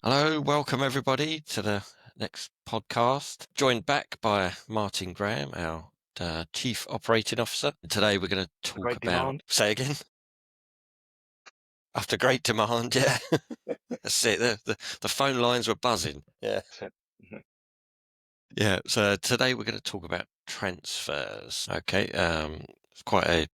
Hello, welcome everybody to the next podcast. Joined back by Martin Graham, our Chief Operating Officer. Today we're going to The talk great about, demand. say again, after great demand, yeah. That's it, the phone lines were buzzing. Yeah. Mhm. Yeah, so today we're going to talk about transfers. Okay, it's quite a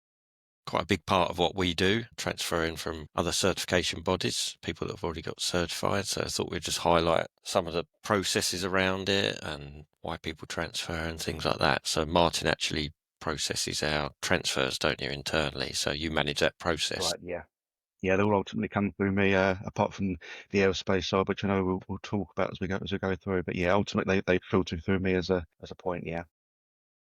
big part of what we do, transferring from other certification bodies, people that have already got certified. So I thought we'd just highlight some of the processes around it and why people transfer and things like that. So Martin actually processes our transfers, don't you, internally? So you manage that process. Right, yeah. Yeah, they'll ultimately come through me, apart from the aerospace side, which I know we'll talk about as we go through. But yeah, ultimately they filter through me as a point, yeah.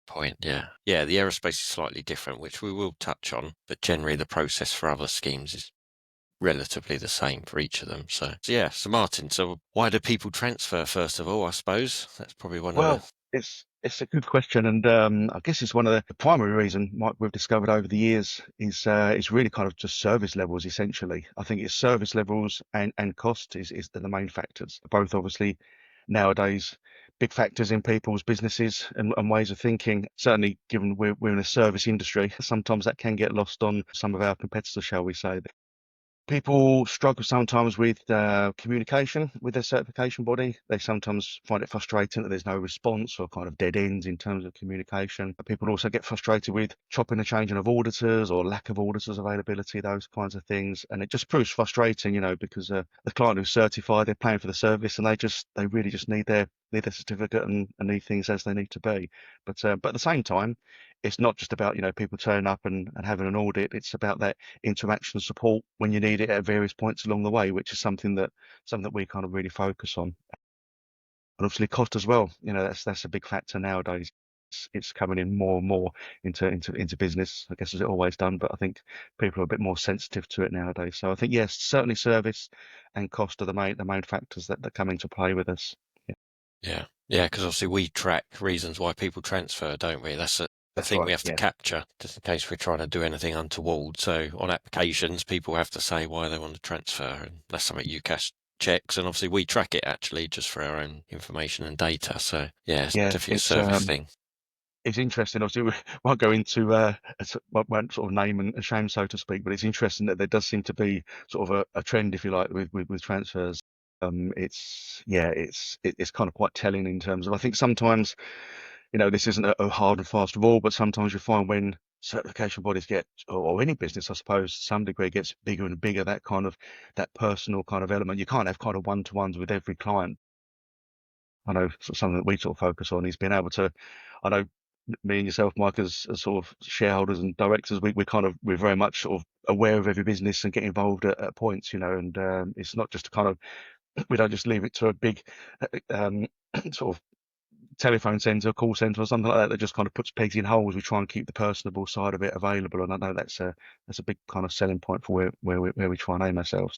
Point, yeah. Yeah, the aerospace is slightly different, which we will touch on, but generally the process for other schemes is relatively the same for each of them. So Martin, so why do people transfer first of all, I suppose? That's probably one of the Well, it's a good question, and I guess it's one of the primary reason we've discovered over the years is really kind of just service levels essentially. I think it's service levels and cost is the main factors. Both obviously nowadays big factors in people's businesses and ways of thinking. Certainly, given we're in a service industry, sometimes that can get lost on some of our competitors, shall we say. People struggle sometimes with communication with their certification body. They sometimes find it frustrating that there's no response or kind of dead ends in terms of communication. But people also get frustrated with chopping and changing of auditors or lack of auditors availability, those kinds of things. And it just proves frustrating, because the client who's certified, they're paying for the service and they really just need their certificate and need things as they need to be. But at the same time, it's not just about, people turning up and having an audit. It's about that interaction support when you need it at various points along the way, which is something that we kind of really focus on. And obviously cost as well. That's a big factor nowadays. It's coming in more and more into business, I guess, as it always done. But I think people are a bit more sensitive to it nowadays. So I think yes, certainly service and cost are the main factors that come into play with us. Yeah, yeah, because obviously we track reasons why people transfer, don't we? That's the that's thing right. we have to Yeah, capture, just in case we're trying to do anything untoward. So on applications, people have to say why they want to transfer, and that's something UCAS checks, and obviously we track it actually just for our own information and data. So yeah, it's yeah. definitely a service thing. It's interesting. Obviously, we won't go into won't sort of name and shame, so to speak, but it's interesting that there does seem to be sort of a trend, if you like, with transfers. It's kind of quite telling in terms of, I think sometimes, this isn't a hard and fast rule, but sometimes you find when certification bodies get, or any business, I suppose, to some degree gets bigger and bigger, that personal kind of element. You can't have kind of one-to-ones with every client. I know something that we sort of focus on is being able to, I know me and yourself, Mike, as sort of shareholders and directors, we're very much sort of aware of every business and get involved at points, and it's not just kind of, we don't just leave it to a big sort of telephone centre, call centre or something like that just kind of puts pegs in holes. We try and keep the personable side of it available, and I know that's a big kind of selling point for where we try and aim ourselves.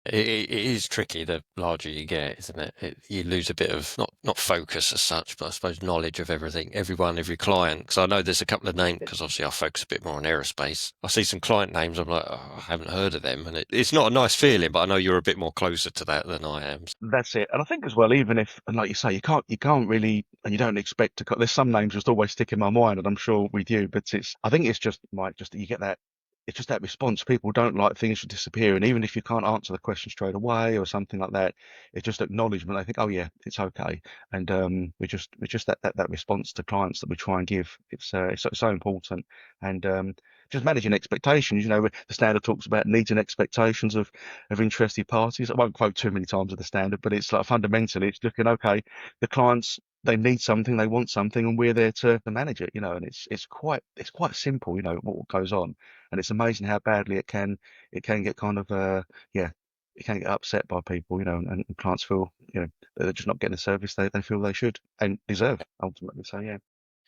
It is tricky the larger you get, isn't it? You lose a bit of not focus as such, but I suppose knowledge of everything, everyone, every client. Because I know there's a couple of names, because obviously I focus a bit more on aerospace. I see some client names, I'm like, oh, I haven't heard of them, and it's not a nice feeling. But I know you're a bit more closer to that than I am. That's it. And I think as well, even if, and like you say, you can't really, and you don't expect to, there's some names just always stick in my mind, and I'm sure with you, but I think it's just, Mike, just that you get that, it's just that response. People don't like things to disappear. And even if you can't answer the question straight away or something like that, it's just acknowledgement. I think, oh yeah, it's okay. And we just that response to clients that we try and give. It's so important. And just managing expectations. The standard talks about needs and expectations of interested parties. I won't quote too many times of the standard, but it's like fundamentally, it's looking, okay, the clients, they need something, they want something, and we're there to manage it, and it's quite simple, what goes on, and it's amazing how badly it can get kind of yeah, it can get upset by people, and clients feel, that they're just not getting the service they feel they should and deserve ultimately. So yeah.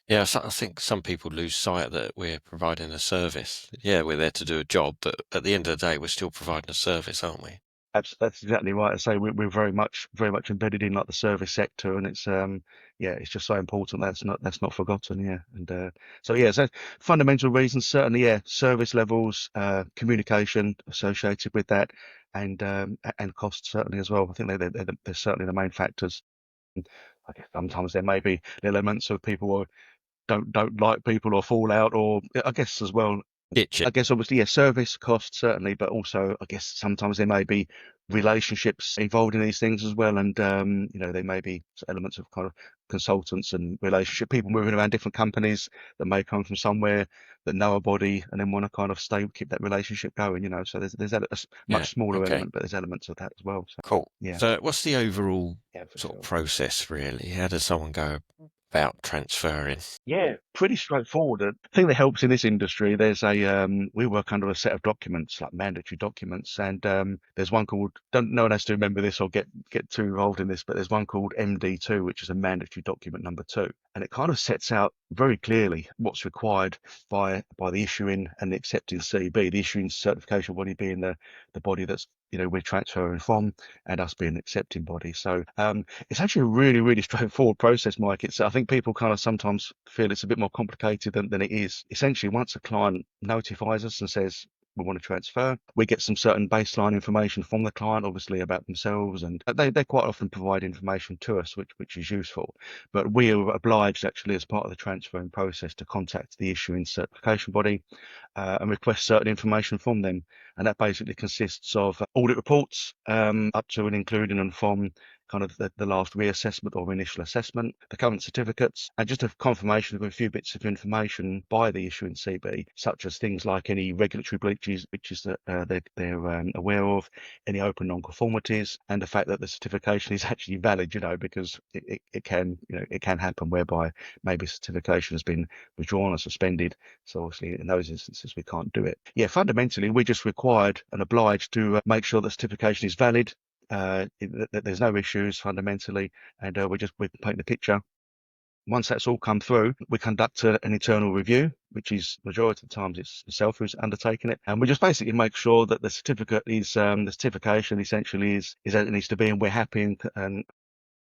Yeah, so I think some people lose sight that we're providing a service. Yeah, we're there to do a job, but at the end of the day, we're still providing a service, aren't we? That's exactly right. I say we're very much embedded in like the service sector, and it's yeah, it's just so important that's not forgotten. Yeah, and so yeah, so fundamental reasons certainly, yeah, service levels, communication associated with that, and cost certainly as well. I think they're certainly the main factors. I guess sometimes there may be elements of people who don't like people or fall out, or I guess as well. Ditch I it. guess obviously, yeah, service costs certainly, but also I guess sometimes there may be relationships involved in these things as well, and there may be elements of kind of consultants and relationship people moving around different companies that may come from somewhere that know a body and then want to kind of keep that relationship going. So there's a Yeah. much smaller Okay. element, but there's elements of that as well. So Cool. yeah, So, what's the overall yeah, for sort of sure. process really? How does someone go about transferring? Yeah, pretty straightforward. The thing that helps in this industry, we work under a set of documents, like mandatory documents, and there's one called, don't no one has to remember this or get too involved in this, but there's one called MD2, which is a mandatory document number 2, and it kind of sets out very clearly what's required by the issuing and the accepting CB, the issuing certification body being the body that's we're transferring from, and us being an accepting body. So it's actually a really, really straightforward process, Mike. I think people kind of sometimes feel it's a bit more complicated than it is. Essentially, once a client notifies us and says, we want to transfer, we get some certain baseline information from the client, obviously about themselves, and they quite often provide information to us, which is useful. But we are obliged, actually, as part of the transferring process, to contact the issuing certification body and request certain information from them. And that basically consists of audit reports up to and including and from kind of the last reassessment or initial assessment, the current certificates, and just a confirmation of a few bits of information by the issuing CB, such as things like any regulatory breaches that they're aware of, any open non-conformities, and the fact that the certification is actually valid, because it can happen whereby maybe certification has been withdrawn or suspended. So obviously in those instances, we can't do it. Yeah, fundamentally, we're just required and obliged to make sure that certification is valid, that there's no issues fundamentally, and we're painting the picture. Once that's all come through, we conduct an internal review, which is majority of the times it's yourself who's undertaking it, and we just basically make sure that the certification essentially is as it needs to be, and we're happy and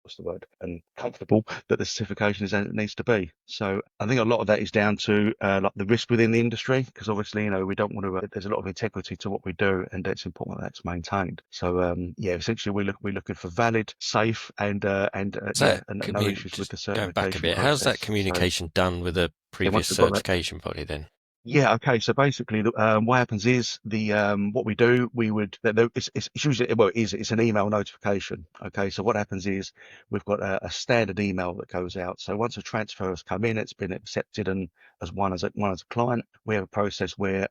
what's the word, and comfortable that the certification is as it needs to be. So I think a lot of that is down to like the risk within the industry, because obviously we don't want to. There's a lot of integrity to what we do, and it's important that that's maintained. So yeah, essentially we're looking for valid, safe, Is yeah, that and no issues with just the going back a certification bit? How's that process. So communication done with a yeah, previous once we've got that. certification body then? Yeah, okay. So basically, what happens is what we do, it's usually, well, it's an email notification. Okay, so what happens is we've got a standard email that goes out. So once a transfer has come in, it's been accepted, and as a client, we have a process where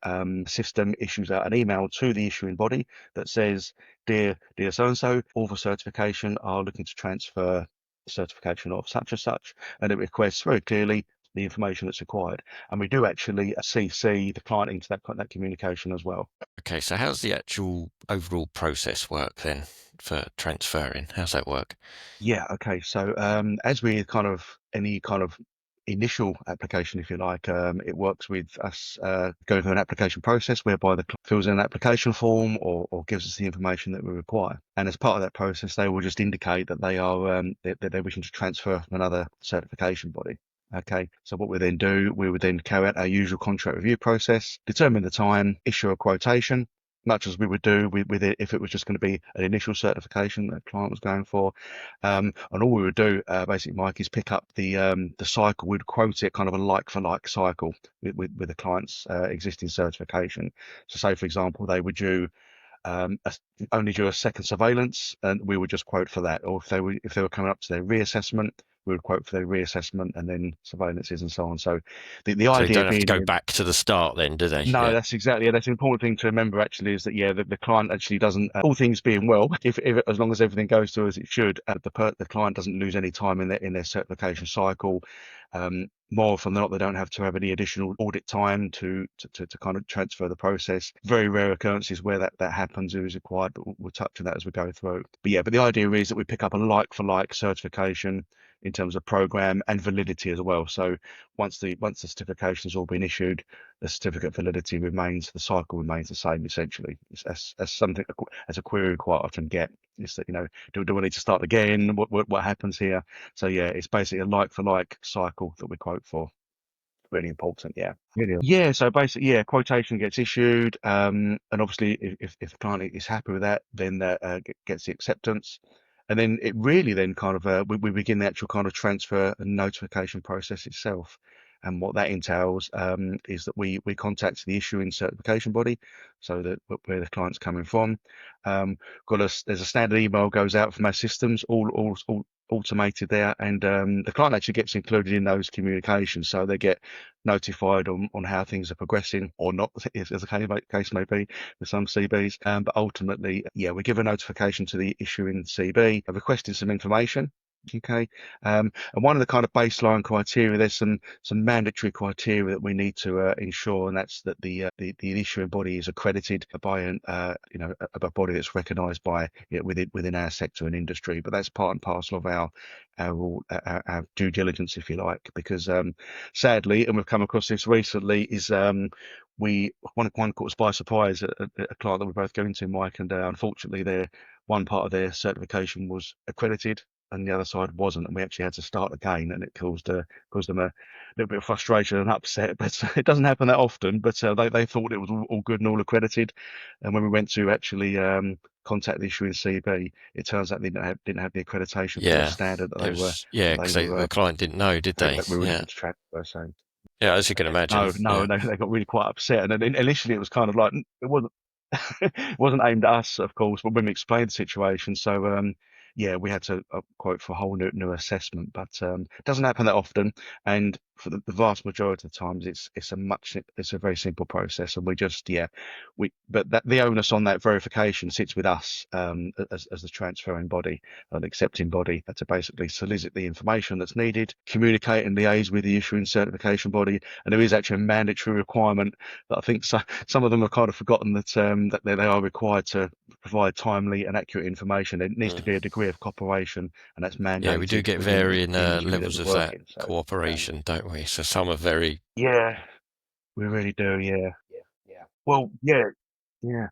system issues out an email to the issuing body that says, dear so and so, all for certification are looking to transfer certification of such and such, and it requests very clearly the information that's required. And we do actually CC the client into that communication as well. Okay, so how's the actual overall process work then for transferring? How's that work? Yeah, okay. So as we any kind of initial application, if you like, it works with us going through an application process whereby the client fills in an application form or gives us the information that we require. And as part of that process, they will just indicate that they're wishing to transfer from another certification body. Okay, so what we then do, we would then carry out our usual contract review process, determine the time, issue a quotation, much as we would do with it if it was just going to be an initial certification that the client was going for. And all we would do, basically, Mike, is pick up the cycle. We'd quote it kind of a like for like cycle with the client's existing certification. So, say for example, they would do only do a second surveillance, and we would just quote for that. Or if they were coming up to their reassessment, we would quote for their reassessment and then surveillances and so on. So the So they idea don't have to go being, back to the start then, do they? no, Yeah. that's exactly it. That's an important thing to remember. Actually, is that yeah, the client actually doesn't. All things being well, if as long as everything goes through as it should, the client doesn't lose any time in their certification cycle. More often than not, they don't have to have any additional audit time to kind of transfer the process. Very rare occurrences where that happens is required, but we'll touch on that as we go through. But yeah, but the idea is that we pick up a like for like certification in terms of program and validity as well. So once the certification has all been issued, the certificate validity remains, the cycle remains the same essentially. That's something as a query we quite often get, is that do we need to start again? What happens here? So yeah, it's basically a like for like cycle that we quote for. really important. Yeah. Really. Yeah. So basically, yeah, quotation gets issued. And obviously if the client is happy with that, then that gets the acceptance. And then it really then kind of, we begin the actual kind of transfer and notification process itself. And what that entails is that we contact the issuing certification body, so that where the client's coming from. There's a standard email goes out from our systems, all automated there, and the client actually gets included in those communications, so they get notified on how things are progressing or not, as the case may be with some CBs. But ultimately, yeah, we give a notification to the issuing CB requesting some information. Okay. And one of the kind of baseline criteria, there's some mandatory criteria that we need to ensure, and that's that the issuing body is accredited by a body that's recognised by within our sector and industry. But that's part and parcel of our due diligence, if you like, because sadly, and we've come across this recently, is one caught us by surprise, a client that we're both going to, Mike, and unfortunately, one part of their certification was accredited and the other side wasn't, and we actually had to start again, and it caused them a little bit of frustration and upset. But it doesn't happen that often. But they thought it was all good and all accredited, and when we went to actually contact the issuing CB, it turns out they didn't have the accreditation to the Yeah, standard that it they were was, yeah, that they because were the client didn't know, did they? that we were Yeah, looking to transfer. So yeah, as you can imagine. no, no, Yeah, and they got really quite upset. And then initially it was kind of like it wasn't it wasn't aimed at us, of course, but when we explained the situation, so yeah, we had to quote for a whole new assessment. But it doesn't happen that often, and for the vast majority of times, it's a very simple process, and we just yeah, but that the onus on that verification sits with us as the transferring body, an accepting body, to basically solicit the information that's needed, communicate and liaise with the issuing certification body, and there is actually a mandatory requirement that I think some of them have kind of forgotten that they are required to provide timely and accurate information. There needs to mm. be a degree of cooperation, and that's Yeah, we do mandated get within varying the industry that levels we of work that in. So, cooperation, don't we? So some are very, yeah, we really do. Yeah, yeah, yeah. Well, yeah, yeah.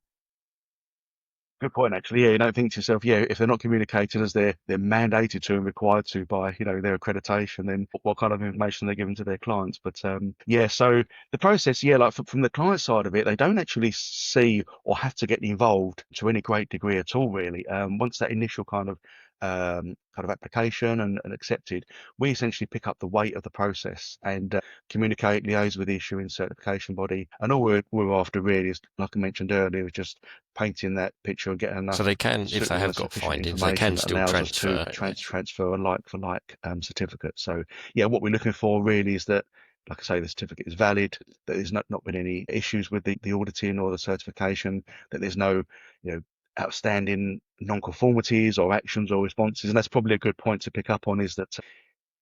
Good point, actually. Yeah, you don't think to yourself, yeah, if they're not communicating as they're mandated to and required to by their accreditation, then what kind of information they're giving to their clients. But yeah, so the process, yeah, like from the client side of it, they don't actually see or have to get involved to any great degree at all, really. Once that initial kind of application and accepted, we essentially pick up the weight of the process and communicate, liaise with the issuing certification body, and all we're after really is, like I mentioned earlier, is just painting that picture and getting so enough they can, if they suitable have and got sufficient findings, they information can that still allows us to transfer. transfer a like for like certificate. So yeah, what we're looking for really is that, like I say, the certificate is valid, that there's not been any issues with the auditing or the certification, that there's no outstanding non-conformities or actions or responses. And that's probably a good point to pick up on, is that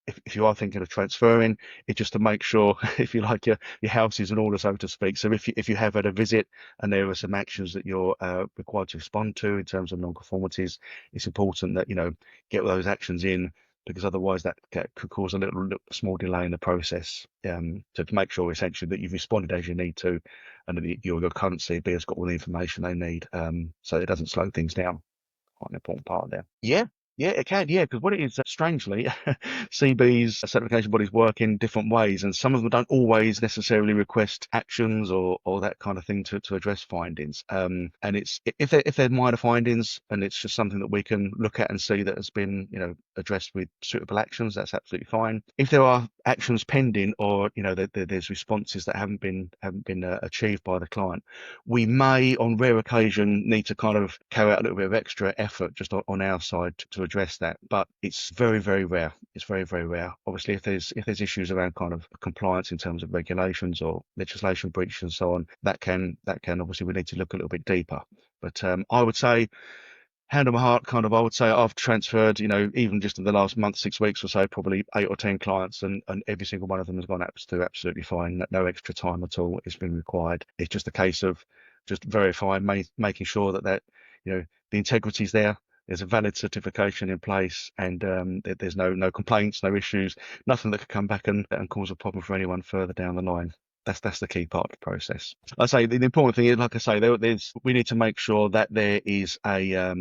if you are thinking of transferring, it's just to make sure, if you like, your house is in order, so to speak. So if you have had a visit and there are some actions that you're required to respond to in terms of non-conformities, it's important that get those actions in, because otherwise that could cause a little small delay in the process. To make sure essentially that you've responded as you need to, and that your current CB has got all the information they need, so it doesn't slow things down. Quite an important part there. Yeah, yeah, it can. Yeah, because what it is, strangely, CB's certification bodies work in different ways, and some of them don't always necessarily request actions or that kind of thing to address findings. And it's if they're minor findings and it's just something that we can look at and see that has been addressed with suitable actions, that's absolutely fine. If there are actions pending, or there's responses that haven't been achieved by the client, we may, on rare occasion, need to kind of carry out a little bit of extra effort just on our side to address that. But it's very, very rare. It's very, very rare. Obviously, if there's issues around kind of compliance in terms of regulations or legislation breaches and so on, that can obviously we need to look a little bit deeper. But I would say, hand on my heart, kind of, I would say I've transferred, even just in the last month, 6 weeks or so, probably 8 or 10 clients, and every single one of them has gone absolutely fine. No extra time at all has been required. It's just a case of just verifying, making sure that the integrity is there. There's a valid certification in place, and there's no complaints, no issues, nothing that could come back and cause a problem for anyone further down the line. That's the key part of the process. I say the important thing is, like I say, we need to make sure that there is that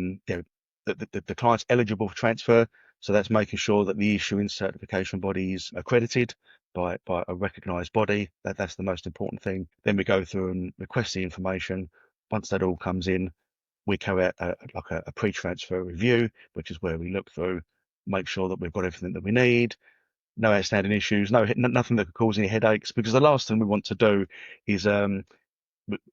the client's eligible for transfer. So that's making sure that the issuing certification body is accredited, by a recognised body. That's the most important thing. Then we go through and request the information. Once that all comes in, we carry out a pre-transfer review, which is where we look through, make sure that we've got everything that we need, no outstanding issues, nothing that could cause any headaches. Because the last thing we want to do is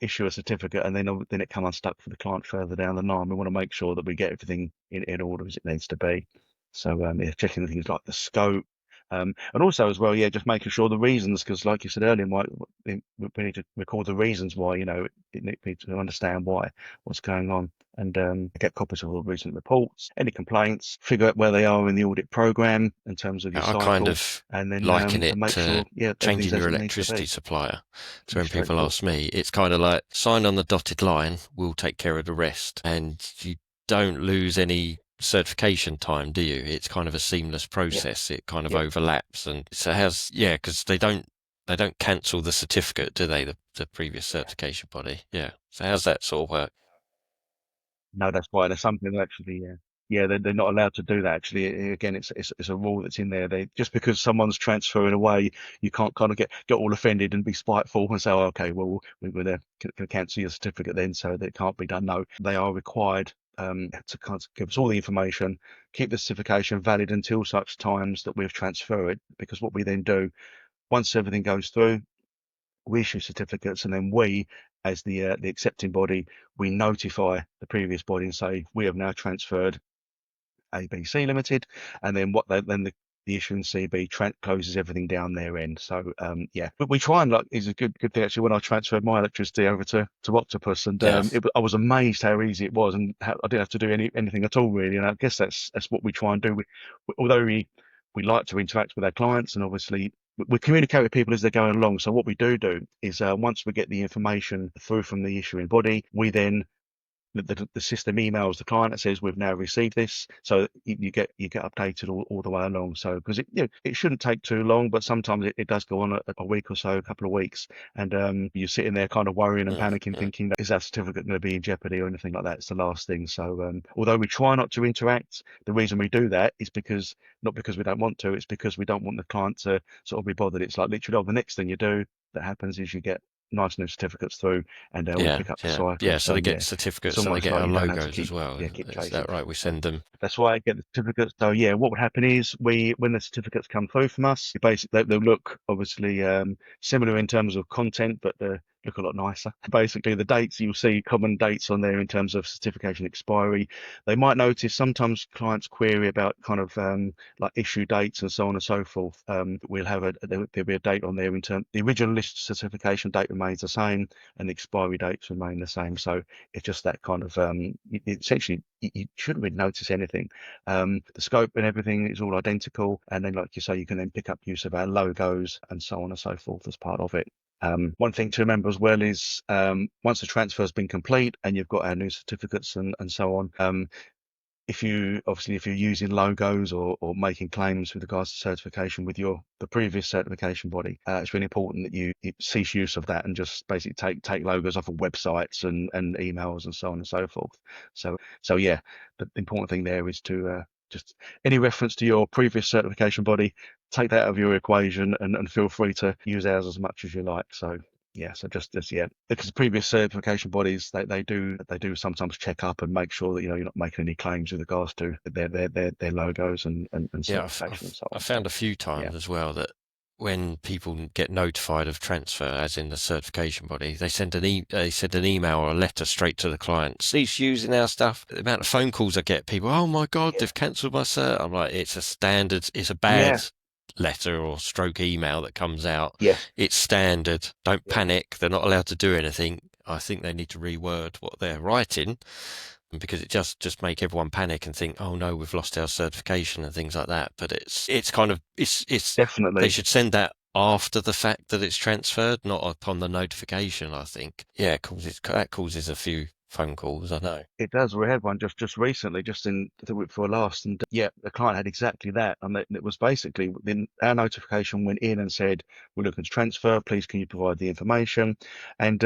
issue a certificate and then it come unstuck for the client further down the line. We want to make sure that we get everything in order as it needs to be. So yeah, checking things like the scope. And also as well, yeah, just making sure the reasons, because like you said earlier, Mike, we need to record the reasons why, it need to understand what's going on, and get copies of all the recent reports, any complaints, figure out where they are in the audit program in terms of your I kind cycle, of and then liken it make to sure, yeah, everything's changing as your it needs to electricity be. supplier. So Pretty when people straightforward. ask me, it's kind of like sign on the dotted line, we'll take care of the rest. And you don't lose any certification time, do you? It's kind of a seamless Yeah, process. It kind of yeah. overlaps. And so yeah, because they don't cancel the certificate, do they? The previous certification body. Yeah. So how's that sort of work? No, that's right. There's something that actually, yeah, they're not allowed to do that. Actually, again, it's a rule that's in there. They just because someone's transferring away, you can't kind of get all offended and be spiteful and say, oh, okay, well, we're going to cancel your certificate then, so that it can't be done. No, they are required to kind of give us all the information, keep the certification valid until such times that we've transferred it. Because what we then do, once everything goes through, we issue certificates, and then we, as the accepting body, we notify the previous body and say we have now transferred ABC Limited, and then the issuing CB closes everything down their end. So yeah, but we try and like is a good thing actually. When I transferred my electricity over to Octopus, and Yeah. I was amazed how easy it was, and how I didn't have to do anything at all really. And I guess that's what we try and do. Although we like to interact with our clients, and obviously we communicate with people as they're going along. So what we do is once we get the information through from the issuing body, we then the system emails the client that says we've now received this, so you get updated all the way along. So because it shouldn't take too long, but sometimes it does go on a week or so, a couple of weeks, and you're sitting there kind of worrying and Mm, panicking, mm. thinking that is that certificate going to be in jeopardy or anything like that. It's the last thing. So although we try not to interact, the reason we do that is because not because we don't want to, it's because we don't want the client to sort of be bothered. It's like literally, oh, the next thing you do that happens is you get nice new certificates through, and we Yeah, pick up the yeah, cycle. yeah. So So they get yeah, it's certificates and they almost get like our you don't have to logos as well. keep Is chasing. that right? We send them. That's why I get the certificates. So yeah, what would happen is when the certificates come through from us, they'll look obviously similar in terms of content, but they look a lot nicer. Basically, the dates you'll see common dates on there in terms of certification expiry. They might notice sometimes clients query about kind of like issue dates and so on and so forth. We'll have there'll be a date on there in terms the original list certification date remains the same and the expiry dates remain the same. So it's just that kind of essentially you shouldn't really notice anything. The scope and everything is all identical, and then like you say, you can then pick up use of our logos and so on and so forth as part of it. One thing to remember as well is once the transfer has been complete and you've got our new certificates and so on, if you're using logos or making claims with regards to certification with the previous certification body, it's really important that you cease use of that and just basically take logos off of websites and emails and so on and so forth. So yeah, the important thing there is to just any reference to your previous certification body, take that out of your equation, and feel free to use ours as much as you like. So yeah, so just yeah, because previous certification bodies they do sometimes check up and make sure that you're not making any claims with regards to their logos and Yeah, certification and so I've on. So found a few yeah, times as well that when people get notified of transfer, as in the certification body, they send an email or a letter straight to the client. Cease using our stuff. The amount of phone calls I get, people, oh my God, yeah, they've cancelled my cert. I'm like, it's a bad yeah, letter or stroke email that comes out. yes, It's standard. Don't yeah, panic. They're not allowed to do anything. I think they need to reword what they're writing because it just make everyone panic and think, oh no, we've lost our certification and things like that. But it's kind of it's they definitely. should send that after the fact that it's transferred, not upon the notification. I think, yeah, that causes a few phone calls. I know. It does. We had one just recently, just in the week before last, and yeah, the client had exactly that, and it was basically then our notification went in and said, "We're looking to transfer. Please, can you provide the information?" And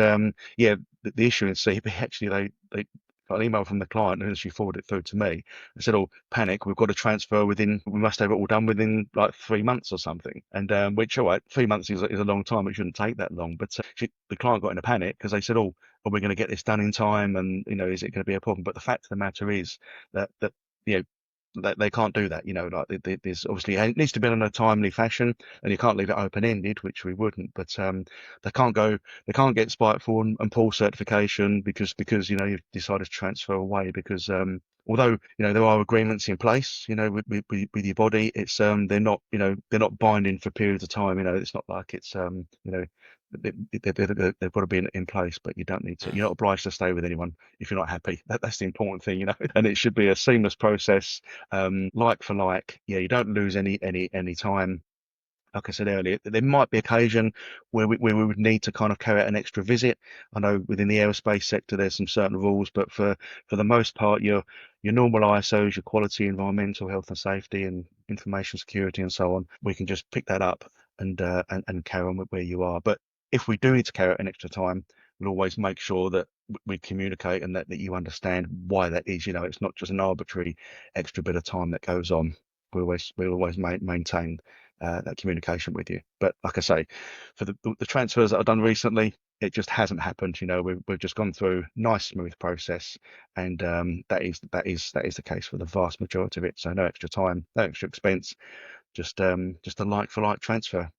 yeah, the issue in CB actually they got an email from the client, and she forwarded it through to me and said, "Oh, panic! We've got to transfer within. We must have it all done within like 3 months or something." And which, all right, 3 months is a long time. It shouldn't take that long. But the client got in a panic because they said, "Oh, are we going to get this done in time? And is it going to be a problem?" But the fact of the matter is that you know they can't do that. Like there's obviously it needs to be in a timely fashion, and you can't leave it open ended, which we wouldn't. But they can't go, they can't get spiteful and pull certification because you've decided to transfer away because although there are agreements in place with your body, it's they're not binding for periods of time. It's not like it's they've got to be in place, but you don't need to. You're not obliged to stay with anyone if you're not happy. That's the important thing. And it should be a seamless process, like for like. Yeah, you don't lose any time. Like I said earlier, there might be occasion where we would need to kind of carry out an extra visit. I know within the aerospace sector there's some certain rules, but for the most part, your normal ISOs, your quality, environmental, health and safety, and information security, and so on, we can just pick that up and carry on with where you are. But if we do need to carry out an extra time, we'll always make sure that we communicate and that you understand why that is. It's not just an arbitrary extra bit of time that goes on. We always maintain that communication with you. But like I say, for the transfers that I've done recently, it just hasn't happened. We've just gone through nice smooth process, and that is the case for the vast majority of it. So no extra time, no extra expense, just a like for like transfer,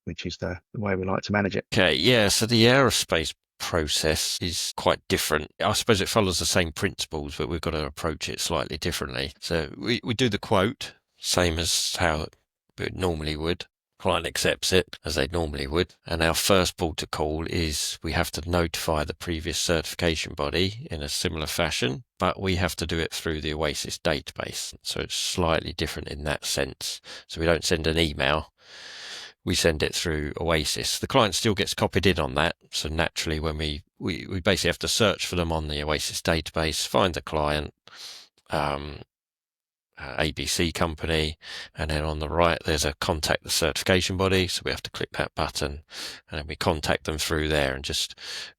which is the way we like to manage it. Okay, yeah, so the aerospace process is quite different. I suppose it follows the same principles, but we've got to approach it slightly differently. So we do the quote, same as how it normally would. Client accepts it as they normally would. And our first port to call is we have to notify the previous certification body in a similar fashion, but we have to do it through the Oasis database. So it's slightly different in that sense. So we don't send an email. We send it through Oasis. The client still gets copied in on that. So naturally, when we basically have to search for them on the Oasis database, find the client, um, ABC company, and then on the right there's a contact the certification body, so we have to click that button and then we contact them through there. And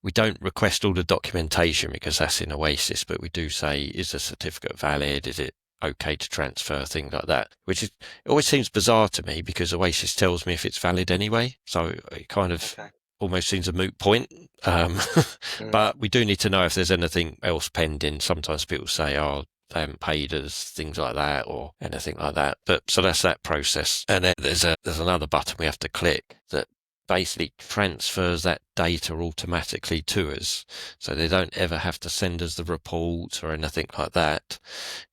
we don't request all the documentation because that's in Oasis, but we do say, is the certificate valid, is it okay to transfer, things like that, which it always seems bizarre to me because Oasis tells me if it's valid anyway, so it kind of Okay. almost seems a moot point. But we do need to know if there's anything else pending. Sometimes people say, oh, they haven't paid us, things like that, or anything like that. But so that's that process. And then there's another button we have to click that basically transfers that data automatically to us. So they don't ever have to send us the reports or anything like that.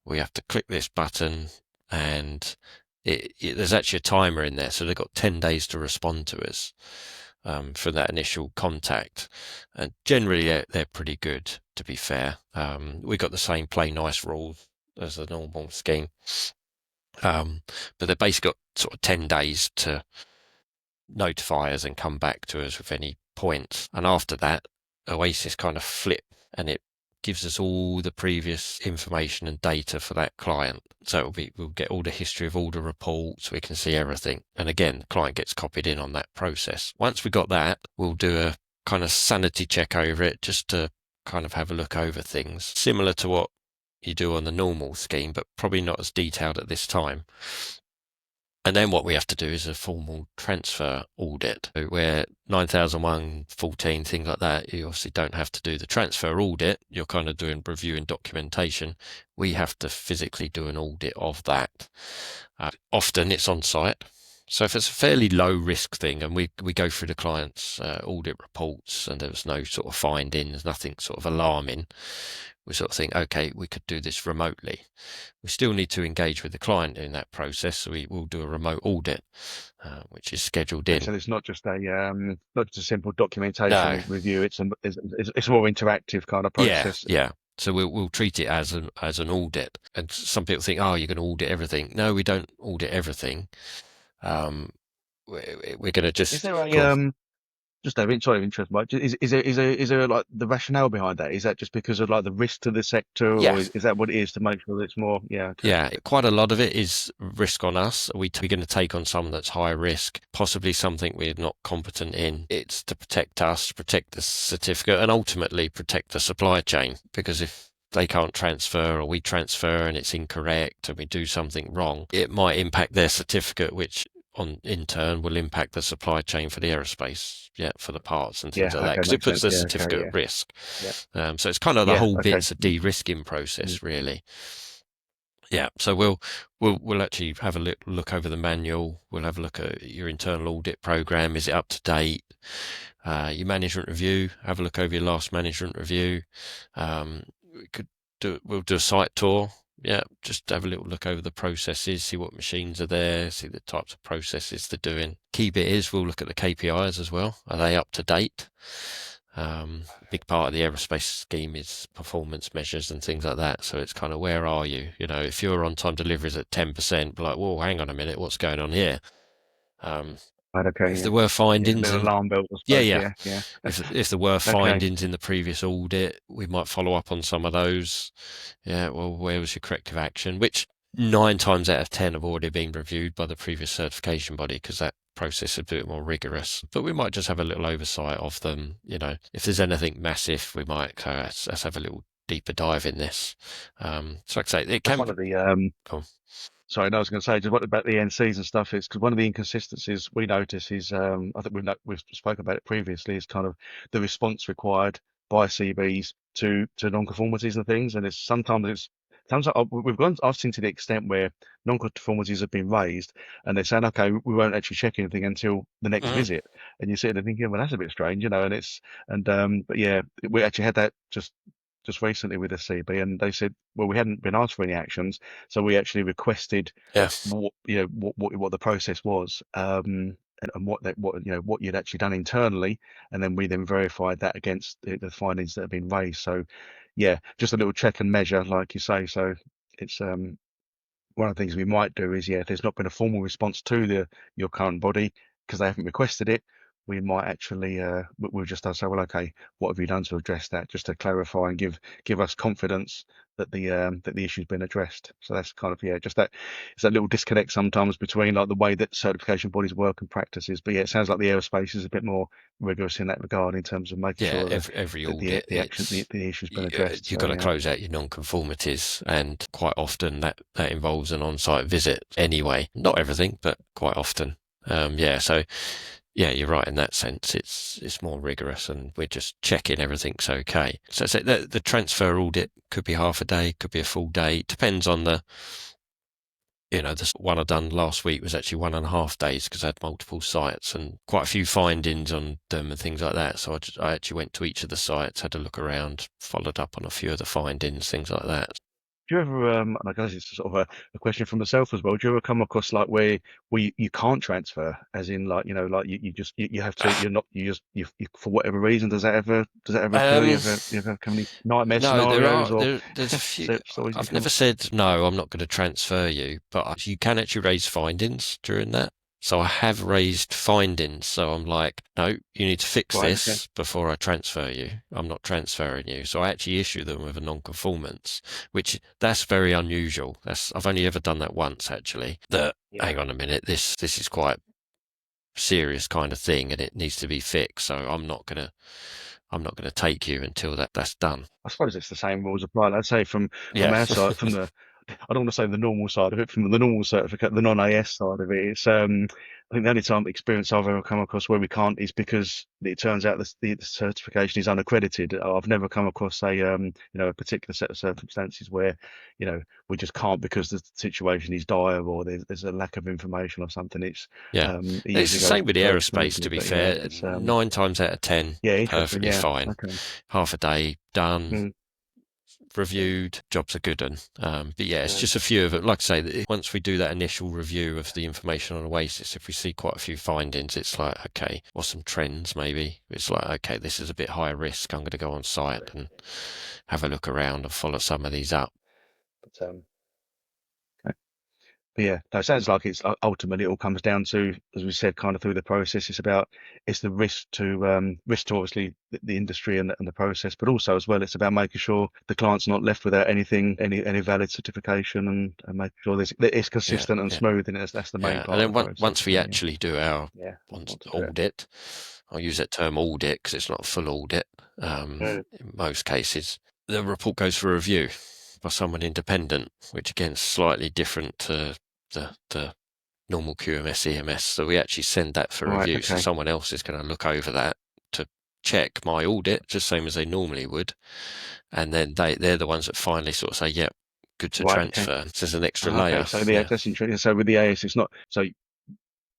We have to click this button and there's actually a timer in there. So they've got 10 days to respond to us. For that initial contact, and generally they're pretty good, to be fair. We got the same play nice rules as the normal scheme, but they've basically got sort of 10 days to notify us and come back to us with any points, and after that Oasis kind of flip and it gives us all the previous information and data for that client. So we'll get all the history of all the reports, we can see everything. And again, the client gets copied in on that process. Once we got that, we'll do a kind of sanity check over it just to kind of have a look over things, similar to what you do on the normal scheme, but probably not as detailed at this time. And then what we have to do is a formal transfer audit, where 9001, 14, things like that, you obviously don't have to do the transfer audit. You're kind of doing reviewing documentation. We have to physically do an audit of that. Often it's on site. So if it's a fairly low risk thing and we go through the client's audit reports and there's no sort of findings, nothing sort of alarming, we sort of think, okay, we could do this remotely. We still need to engage with the client in that process, so we will do a remote audit, which is scheduled Okay, in. so it's not just a simple documentation No, review. It's a more interactive kind of yeah, process. yeah. So we'll treat it as an audit. And some people think, oh, you're going to audit everything. No, we don't audit everything. Um, we're going to Is just there go a on. Just out of sort of interest, Mike, is there like the rationale behind that? Is that just because of like the risk to the sector, Yeah. or is that what it is to make sure that it's more? Yeah, okay. Yeah, quite a lot of it is risk on us. We're going to take on something that's high risk, possibly something we're not competent in. It's to protect us, to protect the certificate, and ultimately protect the supply chain. Because if they can't transfer or we transfer and it's incorrect and we do something wrong, it might impact their certificate, which in turn will impact the supply chain for the aerospace, yeah, for the parts and things Yeah, like that, okay, because it makes puts sense. the Yeah, okay, certificate yeah, at risk. yeah, So it's kind of the yeah, whole okay. bit's a Mm, de-risking mm. process, really. Yeah, so we'll actually have a look over the manual. We'll have a look at your internal audit program. Is it up to date? Your management review. Have a look over your last management review. We could we'll do a site tour. Yeah, just have a little look over the processes, see what machines are there, see the types of processes they're doing. Key bit is we'll look at the KPIs as well. Are they up to date? Big part of the aerospace scheme is performance measures and things like that. So it's kind of, where are you? You know, if your on-time deliveries at 10%, like, whoa, hang on a minute, what's going on here? Um, Right, okay, if yeah, there were yeah. A findings bit of and alarm bells, I yeah, suppose. yeah. Yeah, yeah. If there were Okay. findings in the previous audit, we might follow up on some of those. Yeah, well, where was your corrective action? Which 9 times out of 10 have already been reviewed by the previous certification body, because that process is a bit more rigorous. But we might just have a little oversight of them. You know, if there's anything massive, we might let's have a little deeper dive in this. So like I say, it That's can one be. of the Oh, Sorry, no, I was going to say just what about the NCs and stuff is because one of the inconsistencies we notice is I think we've spoken about it previously is kind of the response required by CBs to non-conformities and things, and it's sometimes we've gone I've seen to the extent where non-conformities have been raised and they're saying okay we won't actually check anything until the next mhm. visit, and you're sitting there thinking well that's a bit strange, and it's and but yeah we actually had that just recently with the CB, and they said, well, we hadn't been asked for any actions, so we actually requested Yeah, what the process was, and what you'd actually done internally, and then we then verified that against the findings that have been raised. So, yeah, just a little check and measure, like you say. So it's one of the things we might do is, yeah, if there's not been a formal response to your current body because they haven't requested it, we might actually we'll just say, well, okay, what have you done to address that, just to clarify and give us confidence that the issue's been addressed. So that's kind of just that it's that little disconnect sometimes between like the way that certification bodies work and practices. But yeah, it sounds like the aerospace is a bit more rigorous in that regard in terms of making yeah. sure that Every the audit, the action the issue's been addressed. you've So got to yeah. close out your non-conformities, and quite often that involves an on-site visit anyway. Not everything, but quite often. Yeah, so yeah, you're right in that sense. It's more rigorous, and we're just checking everything's okay. So the transfer audit could be half a day, could be a full day. It depends on the one I done last week was actually 1.5 days, because I had multiple sites and quite a few findings on them and things like that. So I actually went to each of the sites, had a look around, followed up on a few of the findings, things like that. Do you ever, and I guess it's sort of a question for myself as well. Do you ever come across like where you can't transfer, as in like like you just you have to you're not you just you for whatever reason does that ever occur? You Um, ever come any nightmare no, scenarios or there's a few. stories you I've come never said no, I'm not going to transfer you, but you can actually raise findings during that. So I have raised findings. So I'm like, no, you need to fix right? Okay, this before I transfer you. I'm not transferring you. So I actually issue them with a non-conformance, which that's very unusual. I've only ever done that once actually. That, yeah. hang on a minute, this is quite serious kind of thing and it needs to be fixed. So I'm not gonna take you until that's done. I suppose it's the same rules apply. I'd say from Yeah. our side, from the I don't want to say the normal side of it, from the normal certificate, the non-AS side of it. It's I think the only time experience I've ever come across where we can't is because it turns out the certification is unaccredited. I've never come across a particular set of circumstances where we just can't because the situation is dire or there's a lack of information or something. Yeah. It It's usually the goes same with the fairly aerospace, smoothly. to be But yeah, fair. it's 9 times out of 10, yeah, interesting. perfectly Yeah, fine. okay. Half a day, done, Mm, reviewed, jobs are good. But yeah, it's yeah. just a few of it. Like I say, once we do that initial review of the information on Oasis, if we see quite a few findings, it's like, okay, or some trends maybe. It's like, okay, this is a bit high risk. I'm going to go on site and have a look around and follow some of these up. But okay. But yeah, no, it sounds like it's ultimately it all comes down to, as we said, kind of through the process. It's the risk to obviously the industry and the process, but also as well, it's about making sure the client's not left without anything, any valid certification, and making sure that it's Yeah, consistent and yeah, smooth. And that's the main yeah. And part of then the process. once we So yeah, actually do our yeah, once want to do it. audit, I'll use that term audit because it's not a full audit. Mm. In most cases, the report goes for review by someone independent, which again is slightly different to the normal QMS EMS. So we actually send that for Right. review. So Okay. someone else is going to look over that to check my audit, just same as they normally would. And then they're the ones that finally sort of say, yep, good to Right. Okay. transfer. So there's an extra Okay. layer. So yeah, Yeah. that's interesting. So with the AS, it's not so.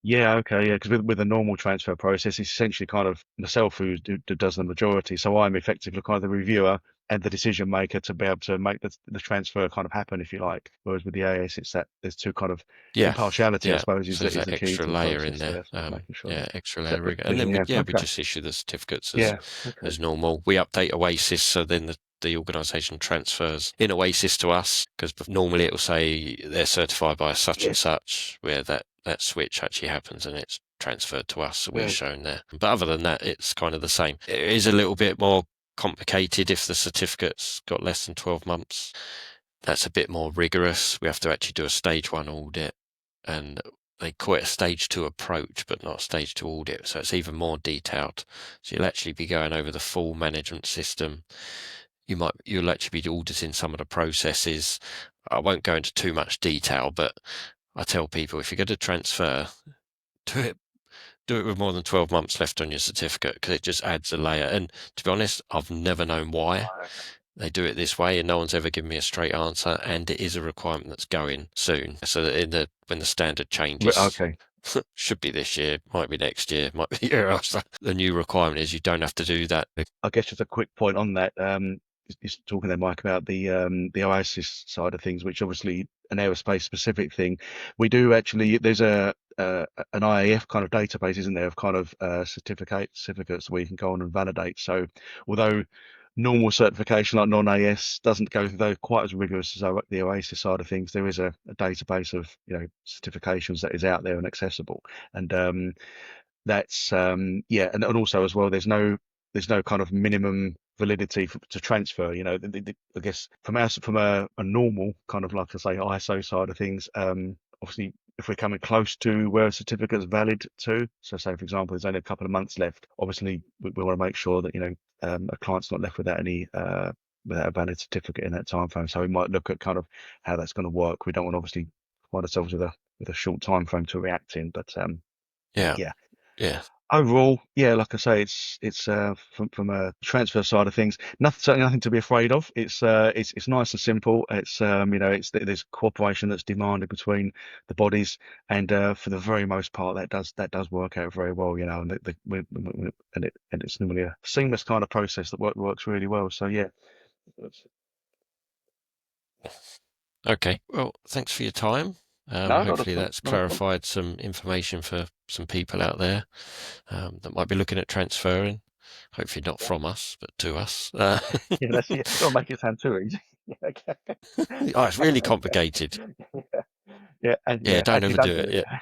Yeah, okay, yeah, because with a normal transfer process, it's essentially kind of myself who does the majority. So I'm effectively kind of the reviewer and the decision maker to be able to make the transfer kind of happen, if you like. Whereas with the AS, it's that there's two kind of Yeah. impartiality, I Yeah. suppose, So there's is that the key extra to the layer in process there. there. So making sure Yeah, extra that layer the rigor. And then vision, we yeah, we okay, just issue the certificates yeah, okay, as normal. We update Oasis, so then the organisation transfers in Oasis to us because normally it will say they're certified by such yeah, and such, where that switch actually happens and it's transferred to us, so we're good, shown there. But other than that, it's kind of the same. It is a little bit more complicated if the certificate's got less than 12 months. That's a bit more rigorous. We have to actually do a stage one audit, and they call it a stage two approach, but not a stage two audit. So it's even more detailed. So you'll actually be going over the full management system. You'll actually be auditing some of the processes. I won't go into too much detail, but I tell people if you're going to transfer, do it do it with more than 12 months left on your certificate because it just adds a layer. And to be honest, I've never known why right, they do it this way, and no one's ever given me a straight answer. And it is a requirement that's going soon, so that when the standard changes, okay. should be this year, might be next year, might be the year after. The new requirement is you don't have to do that. I guess just a quick point on that. Is talking there, Mike, about the Oasis side of things, which obviously an aerospace specific thing. We do actually. There's an IAF kind of database, isn't there, of kind of certificates where you can go on and validate. So although normal certification like non-AS doesn't go through those quite as rigorous as the Oasis side of things, there is a database of certifications that is out there and accessible. And that's yeah, and also as well, there's no kind of minimum validity to transfer. I guess from a normal kind of like I say ISO side of things, obviously if we're coming close to where a certificate's valid to, so say for example there's only a couple of months left, obviously we want to make sure that a client's not left without any without a valid certificate in that time frame. So we might look at kind of how that's going to work. We don't want to obviously find ourselves with a short time frame to react in, but Yeah, yeah, yeah, overall, yeah, like I say, it's from a transfer side of things, nothing certainly nothing to be afraid of. It's nice and simple. It's it's there's cooperation that's demanded between the bodies, and for the very most part, that does work out very well. And and it's normally a seamless kind of process that works really well. So yeah, okay. Well, thanks for your time. no, not Hopefully at all, that's not at all. clarified some information for some people out there that might be looking at transferring. Hopefully not Yeah, from us, but to us. yeah, that's yeah. Don't make it sound too easy. Yeah, okay. Oh, it's really complicated. Yeah, Yeah, don't actually, overdo don't do it. it. Yeah.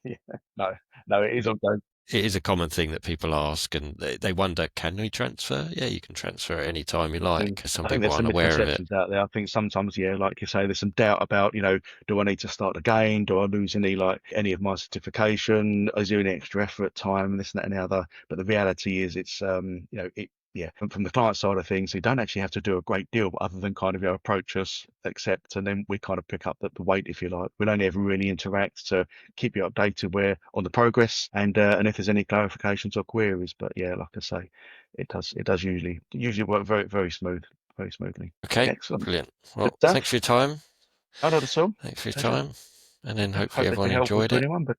Yeah, yeah. No, no, it is all go. It is a common thing that people ask, and they wonder, can we transfer? Yeah, you can transfer at any time you like, because some I think people there's some aren't aware of it. misconceptions out there. I think sometimes, yeah, like you say, there's some doubt about, do I need to start again? Do I lose any of my certification? Is there any extra effort, time, this and that and the other? But the reality is, it's yeah, from the client side of things, you don't actually have to do a great deal other than kind of approach us, accept, and then we kind of pick up the weight, if you like. We'll only ever really interact to keep you updated where on the progress and if there's any clarifications or queries. But yeah, like I say, it does usually work very smoothly. Okay, Excellent. brilliant. Good Well, thanks for stuff. your time. I know the all. Thanks for your Pleasure. time. And then Yeah, hopefully hope they've everyone been helpful enjoyed to it. anyone, but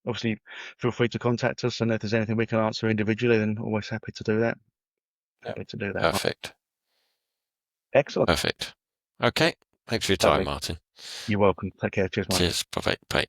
obviously feel free to contact us, and if there's anything we can answer individually, then always happy to do that. Yeah. Happy to do that. Perfect. Excellent. Perfect. Okay. Thanks for your time, Lovely. Martin. You're welcome. Take care. Cheers, Mike. Cheers. Bye-bye. Bye.